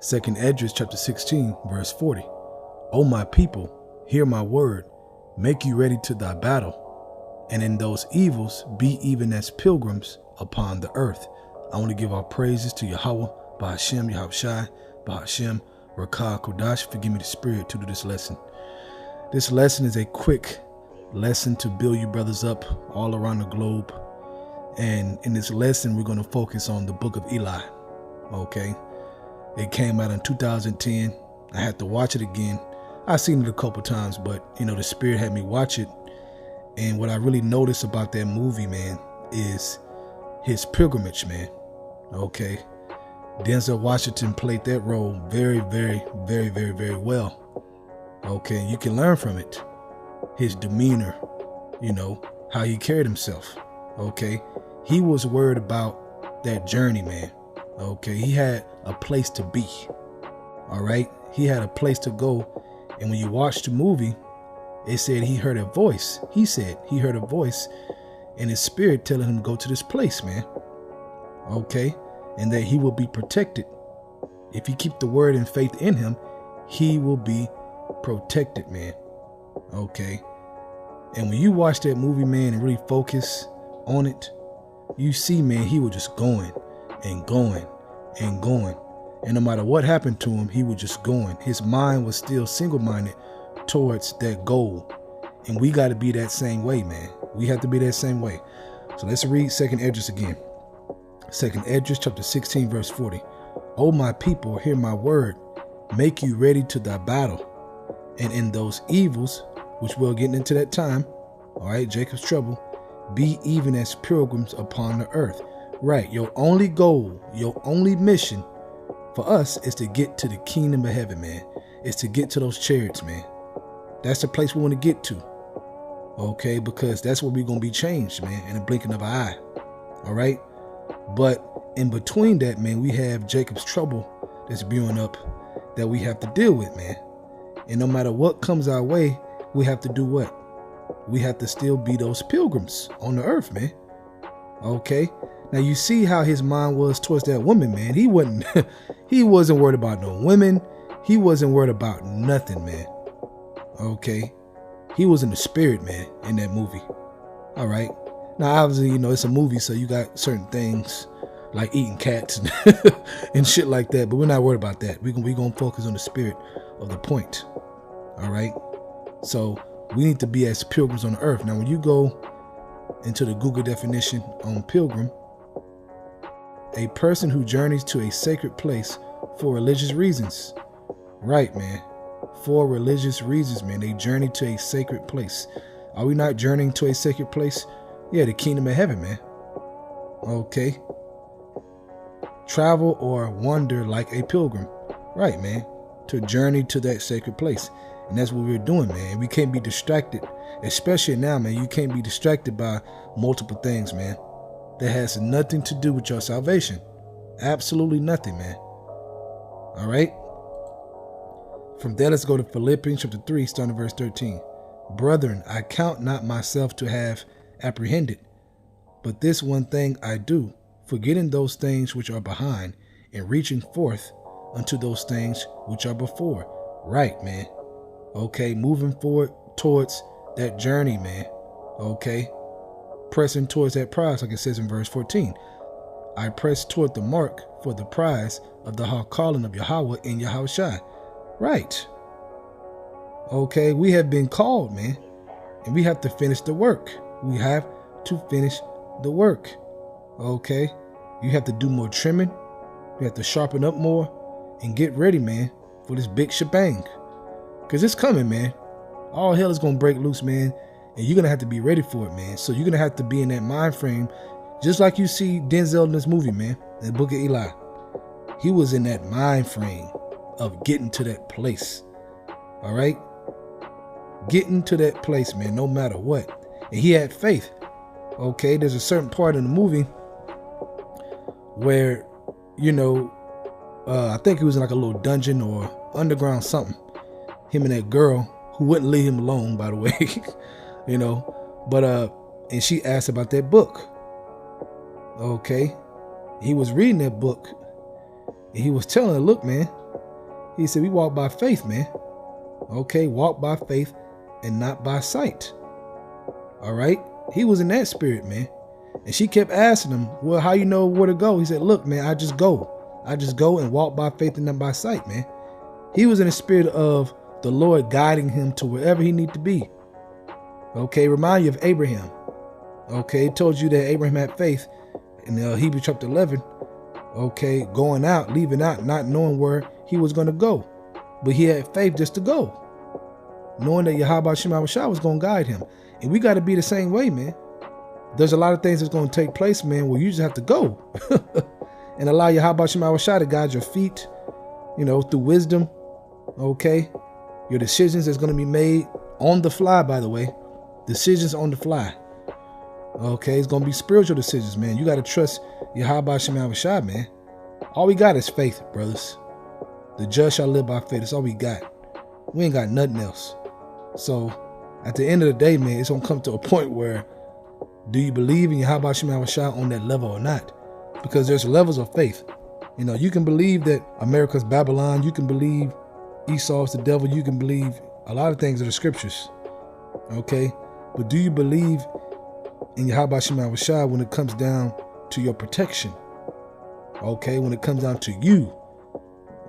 2nd Esdras chapter 16, verse 40. O my people, hear my word, make you ready to thy battle, and in those evils be even as pilgrims upon the earth. I want to give our praises to Yahweh, Bahashem, Yahushai, Bahashem, Rakah, Kodash. Forgive me the spirit to do this lesson. This lesson is a quick lesson to build you brothers up all around the globe. And in this lesson, we're going to focus on the book of Eli. Okay. It came out in 2010. I had to watch it again. I've seen it a couple times, but the spirit had me watch it. And what I really noticed about that movie, man, is his pilgrimage, man. Okay. Denzel Washington played that role very, very, very, very, very well. Okay. You can learn from it. His demeanor, how he carried himself. Okay. He was worried about that journey, man. Okay. He had a place to be. All right. He had a place to go. And when you watch the movie, it said he heard a voice. He said he heard a voice in his spirit telling him to go to this place, man. Okay. And that he will be protected. If you keep the word and faith in him, he will be protected, man. Okay. And when you watch that movie, man, and really focus on it, you see, man, he was just going and going and going. And no matter what happened to him, he was just going. His mind was still single-minded towards that goal. And we got to be that same way, man. We have to be that same way. So let's read 2nd Esdras again. 2nd Esdras chapter 16, verse 40. O my people, hear my word. Make you ready to thy battle. And in those evils, which we'll get into that time, all right, Jacob's trouble, be even as pilgrims upon the earth. Right, your only goal, your only mission for us is to get to the kingdom of heaven, man. Is to get to those chariots, man. That's the place we want to get to. Okay, because that's where we're going to be changed, man, in the blinking of an eye. All right. But in between that, man, we have Jacob's trouble that's brewing up that we have to deal with, man. And no matter what comes our way, we have to do what? We have to still be those pilgrims on the earth, man. Okay. Now you see how his mind was towards that woman, man. He wasn't worried about no women. He wasn't worried about nothing, man. Okay. He was in the spirit, man, in that movie. All right. Now, obviously, it's a movie, so you got certain things like eating cats and shit like that. But we're not worried about that. We're going to focus on the spirit of the point. All right. So we need to be as pilgrims on the earth. Now, when you go into the Google definition on pilgrim, a person who journeys to a sacred place for religious reasons. Right, man. For religious reasons, man. They journey to a sacred place. Are we not journeying to a sacred place? Yeah, the kingdom of heaven, man. Okay. Travel or wander like a pilgrim. Right, man. To journey to that sacred place. And that's what we're doing, man. We can't be distracted. Especially now, man. You can't be distracted by multiple things, man. That has nothing to do with your salvation. Absolutely nothing, man. All right. From there, let's go to Philippians chapter 3, starting at verse 13. Brethren, I count not myself to have apprehended, but this one thing I do, forgetting those things which are behind, and reaching forth unto those things which are before. Right, man. Okay, moving forward towards that journey, man. Okay. Pressing towards that prize, like it says in verse 14. I press toward the mark for the prize of the high calling of Yahweh in Yahushai. Right. Okay, we have been called, man. And we have to finish the work. We have to finish the work. Okay. You have to do more trimming. You have to sharpen up more and get ready, man, for this big shebang. Because it's coming, man. All hell is going to break loose, man. And you're going to have to be ready for it, man. So you're going to have to be in that mind frame. Just like you see Denzel in this movie, man. In the book of Eli. He was in that mind frame of getting to that place. All right? Getting to that place, man, no matter what. And he had faith. Okay? There's a certain part in the movie where, I think he was in like a little dungeon or underground something. Him and that girl who wouldn't leave him alone, by the way. And she asked about that book. Okay. He was reading that book And he was telling her, look, man, he said, we walk by faith, man. Okay, walk by faith and not by sight. All right. He was in that spirit, man. And she kept asking him, well, how you know where to go? He said, look, man, I just go. I just go and walk by faith and not by sight, man. He was in the spirit of the Lord guiding him to wherever he needed to be. Okay, remind you of Abraham. Okay, told you that Abraham had faith in Hebrews chapter 11. Okay, going out, leaving out, not knowing where he was going to go. But he had faith just to go, knowing that Yahweh Shema Shah was going to guide him. And we got to be the same way, man. There's a lot of things that's going to take place, man, where you just have to go and allow Yahweh Shema Shah to guide your feet, through wisdom. Okay, your decisions that's going to be made on the fly, by the way. Decisions on the fly. Okay, it's going to be spiritual decisions, man. You got to trust Yahweh Shema Shah, man. All we got is faith, brothers. The just shall live by faith. That's all we got. We ain't got nothing else. So at the end of the day, man, it's going to come to a point where, do you believe in Yahweh Shema Shah on that level or not? Because there's levels of faith. You can believe that America's Babylon. You can believe Esau's the devil. You can believe a lot of things in the scriptures. Okay? But do you believe in Yahweh Shema Shah when it comes down to your protection? Okay? When it comes down to you.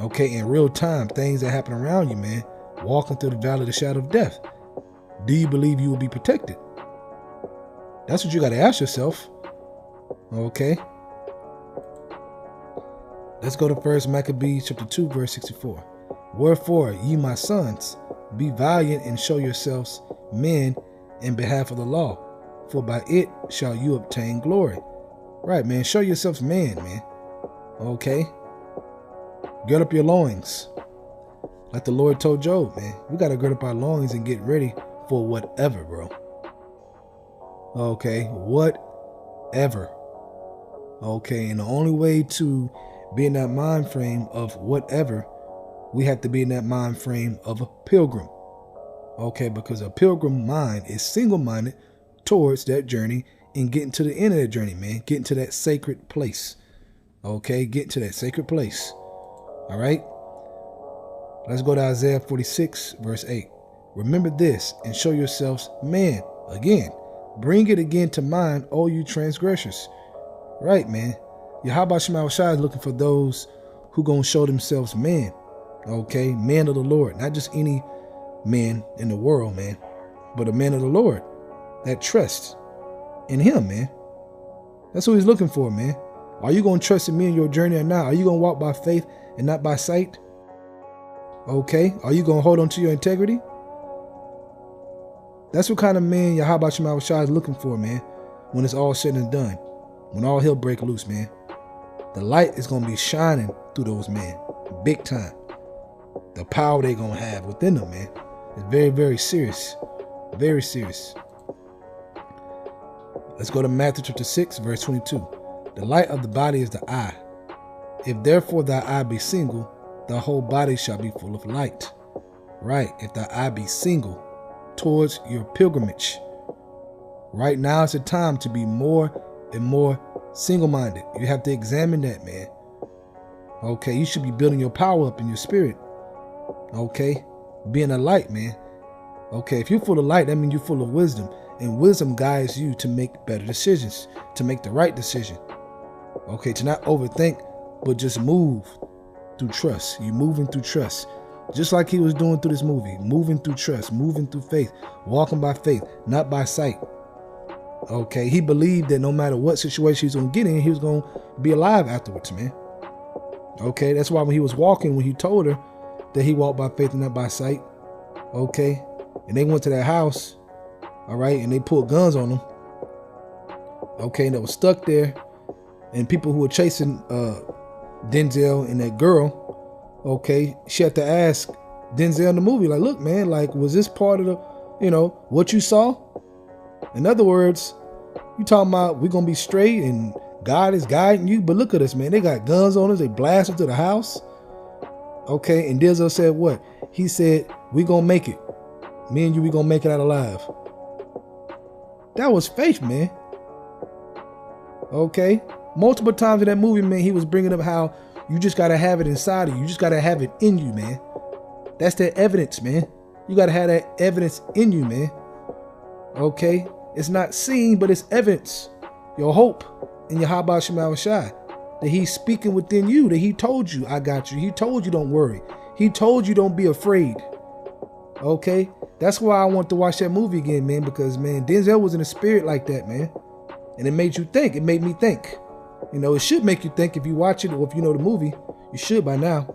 Okay? In real time, things that happen around you, man. Walking through the valley of the shadow of death. Do you believe you will be protected? That's what you got to ask yourself. Okay? Let's go to 1 Maccabees chapter 2, verse 64. Wherefore, ye my sons, be valiant and show yourselves men in behalf of the law, for by it shall you obtain glory. Right, man. Show yourselves man. Okay? Gird up your loins. Like the Lord told Job, man. We got to gird up our loins and get ready for whatever, bro. Okay? Whatever. Okay? And the only way to be in that mind frame of whatever, we have to be in that mind frame of a pilgrim. Okay, because a pilgrim mind is single-minded towards that journey and getting to the end of that journey, man. Getting to that sacred place. Okay, getting to that sacred place. All right? Let's go to Isaiah 46, verse 8. Remember this and show yourselves man. Again, bring it again to mind, all you transgressors. Right, man. Yahweh Shema Shah is looking for those who going to show themselves men. Okay, man of the Lord. Not just any man in the world, man, but a man of the Lord that trusts in him, man. That's who he's looking for, man. Are you going to trust in me in your journey or not? Are you going to walk by faith and not by sight? Okay, are you going to hold on to your integrity? That's what kind of man Yahweh Shema Shah is looking for, man, when it's all said and done. When all hell break loose, man. The light is going to be shining through those men. Big time. The power they're going to have within them, man. It's very, very serious. Very serious. Let's go to Matthew chapter 6, verse 22. The light of the body is the eye. If therefore thy eye be single, the whole body shall be full of light. Right. If thy eye be single towards your pilgrimage. Right now is the time to be more and more single-minded. You have to examine that, man. Okay, you should be building your power up in your spirit. Okay, being a light, man. Okay, if you're full of light, that means you're full of wisdom. And wisdom guides you to make better decisions, to make the right decision. Okay, to not overthink, but just move through trust. You're moving through trust. Just like he was doing through this movie. Moving through trust, moving through faith, walking by faith, not by sight. Okay, he believed that no matter what situation he's going to get in, he was going to be alive afterwards, man. Okay, that's why when he was walking, when he told her that he walked by faith and not by sight, okay, and they went to that house, all right, and they pulled guns on him, okay, and they were stuck there, and people who were chasing Denzel and that girl, okay, she had to ask Denzel in the movie, like, look, man, like, was this part of the, what you saw? In other words, you talking about we're going to be straight and God is guiding you. But look at us, man. They got guns on us. They blast into the house. Okay. And Denzel said what? He said, we going to make it. Me and you, we going to make it out alive. That was faith, man. Okay. Multiple times in that movie, man, he was bringing up how, You just got to have it inside of you. You just got to have it in you, man. That's that evidence, man. You got to have that evidence in you, man. Okay? It's not seen, but it's evidence. Your hope in your Yahweh Shema Shai. That he's speaking within you. That he told you, I got you. He told you, don't worry. He told you, don't be afraid. Okay? That's why I want to watch that movie again, man. Because, man, Denzel was in a spirit like that, man. And it made you think. It made me think. You know, it should make you think if you watch it or if you know the movie. You should by now.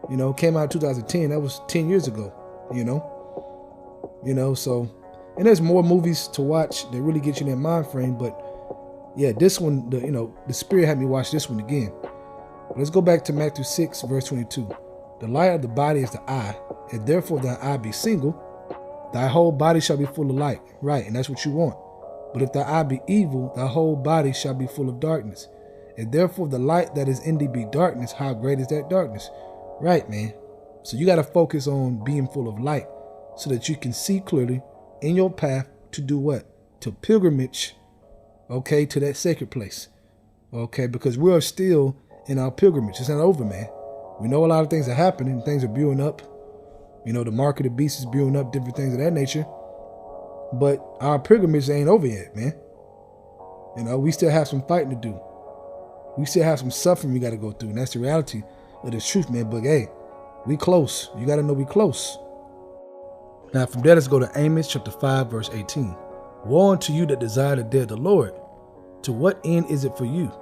You know, it came out in 2010. That was 10 years ago, you know. You know, so, and there's more movies to watch that really get you in that mind frame. But, yeah, this one, the Spirit had me watch this one again. But let's go back to Matthew 6, verse 22. The light of the body is the eye. And therefore, if thy eye be single, thy whole body shall be full of light. Right, and that's what you want. But if thy eye be evil, thy whole body shall be full of darkness. And therefore, the light that is in thee be darkness. How great is that darkness? Right, man. So you got to focus on being full of light so that you can see clearly in your path to do what? To pilgrimage, okay, to that sacred place. Okay, because we're still in our pilgrimage. It's not over, man. We know a lot of things are happening. Things are brewing up. You know, the mark of the beast is brewing up, different things of that nature. But our pilgrimage ain't over yet, man. You know, we still have some fighting to do. We still have some suffering we got to go through. And that's the reality of the truth, man. But hey, we close. You got to know we close. Now from there, let's go to Amos chapter 5, verse 18. Woe unto you that desire the day of the Lord. To what end is it for you?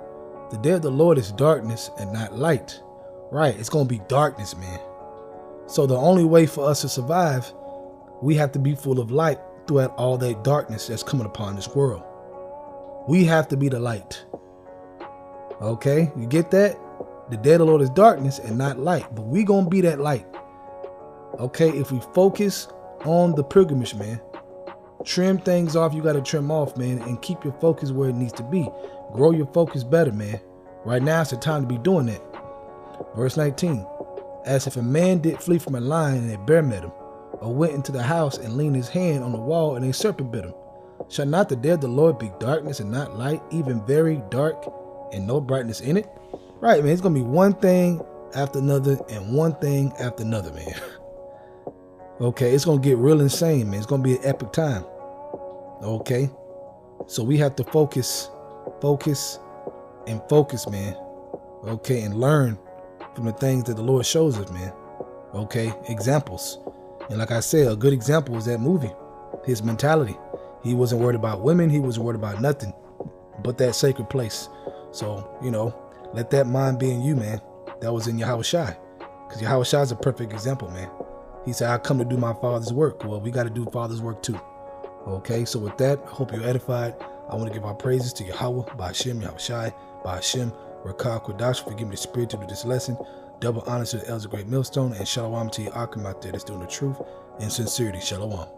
The day of the Lord is darkness and not light. Right, it's going to be darkness, man. So the only way for us to survive, we have to be full of light throughout all that darkness that's coming upon this world. We have to be the light. Okay, you get that? The day of the Lord is darkness and not light, but we gonna be that light. Okay, if we focus on the pilgrimage, man, trim things off you gotta trim off, man, and keep your focus where it needs to be. Grow your focus better, man. Right now it's the time to be doing that. Verse 19, as if a man did flee from a lion and a bear met him, or went into the house and leaned his hand on the wall and a serpent bit him. Shall not the day of the Lord be darkness and not light, even very dark and no brightness in it? Right, man. It's going to be one thing after another and one thing after another, man. Okay, it's going to get real insane, man. It's going to be an epic time. Okay, so we have to focus, man. Okay, and learn from the things that the Lord shows us, man. Okay, examples. And like I said, a good example is that movie, his mentality. He wasn't worried about women. He wasn't worried about nothing but that sacred place. So, you know, let that mind be in you, man. That was in Yahweh Shai. Because Yahweh Shai is a perfect example, man. He said, I come to do my Father's work. Well, we got to do Father's work too. Okay, so with that, I hope you're edified. I want to give our praises to Yahweh, Ba'ashem, Yahweh Shai, Ba'ashem, Rakah, Kodash, for giving me the spirit to do this lesson. Double honor to the elders of Great Millstone, and shalom to your Akim out there that's doing the truth and sincerity. Shalom.